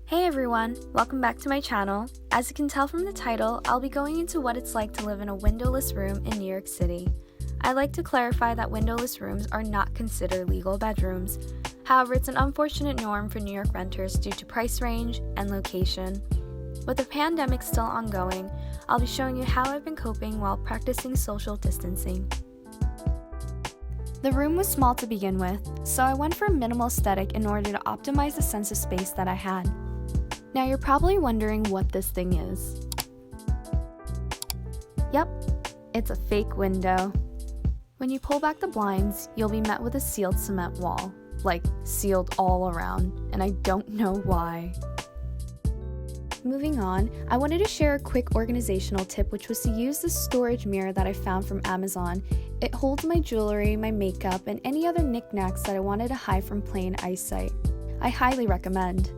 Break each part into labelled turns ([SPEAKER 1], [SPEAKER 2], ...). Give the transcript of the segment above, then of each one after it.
[SPEAKER 1] Hey everyone, welcome back to my channel. As you can tell from the title, I'll be going into what it's like to live in a windowless room in New York City. I'd like to clarify that windowless rooms are not considered legal bedrooms. However, it's an unfortunate norm for New York renters due to price range and location. With the pandemic still ongoing, I'll be showing you how I've been coping while practicing social distancing. The room was small to begin with, so I went for a minimal aesthetic in order to optimize the sense of space that I had. Now you're probably wondering what this thing is. Yep, it's a fake window. When you pull back the blinds, you'll be met with a sealed cement wall, like sealed all around, and I don't know why. Moving on, I wanted to share a quick organizational tip, which was to use this storage mirror that I found from Amazon. It holds my jewelry, my makeup, and any other knickknacks that I wanted to hide from plain eyesight. I highly recommend.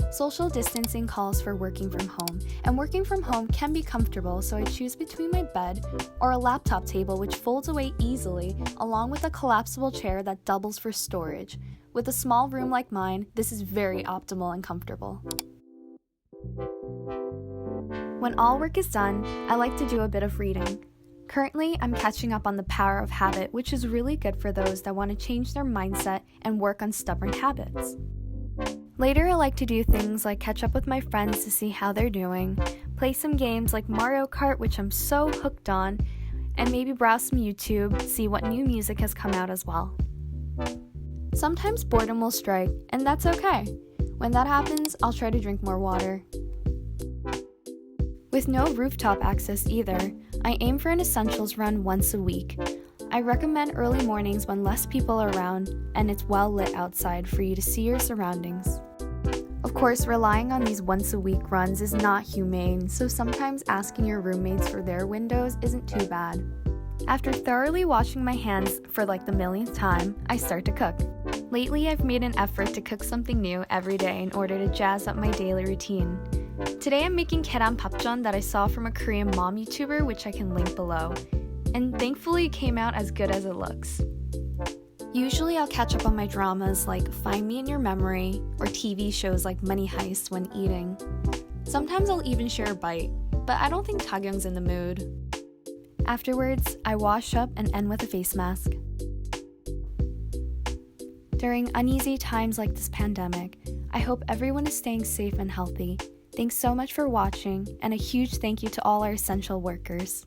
[SPEAKER 1] Social distancing calls for working from home, and working from home can be comfortable, so I choose between my bed or a laptop table which folds away easily, along with a collapsible chair that doubles for storage. With a small room like mine, this is very optimal and comfortable. When all work is done, I like to do a bit of reading. Currently, I'm catching up on The Power of Habit, which is really good for those that want to change their mindset and work on stubborn habits. Later, I like to do things like catch up with my friends to see how they're doing, play some games like Mario Kart, which I'm so hooked on, and maybe browse some YouTube, see what new music has come out as well. Sometimes boredom will strike, and that's okay. When that happens, I'll try to drink more water. With no rooftop access either, I aim for an essentials run once a week. I recommend early mornings when less people are around and it's well lit outside for you to see your surroundings. Of course, relying on these once-a-week runs is not humane, so sometimes asking your roommates for their windows isn't too bad. After thoroughly washing my hands for like the millionth time, I start to cook. Lately, I've made an effort to cook something new every day in order to jazz up my daily routine. Today I'm making keram papjeon that I saw from a Korean mom YouTuber, which I can link below. And thankfully it came out as good as it looks. Usually I'll catch up on my dramas like Find Me in Your Memory or TV shows like Money Heist when eating. Sometimes I'll even share a bite, but I don't think Taegyung's in the mood. Afterwards, I wash up and end with a face mask. During uneasy times like this pandemic, I hope everyone is staying safe and healthy. Thanks so much for watching, and a huge thank you to all our essential workers.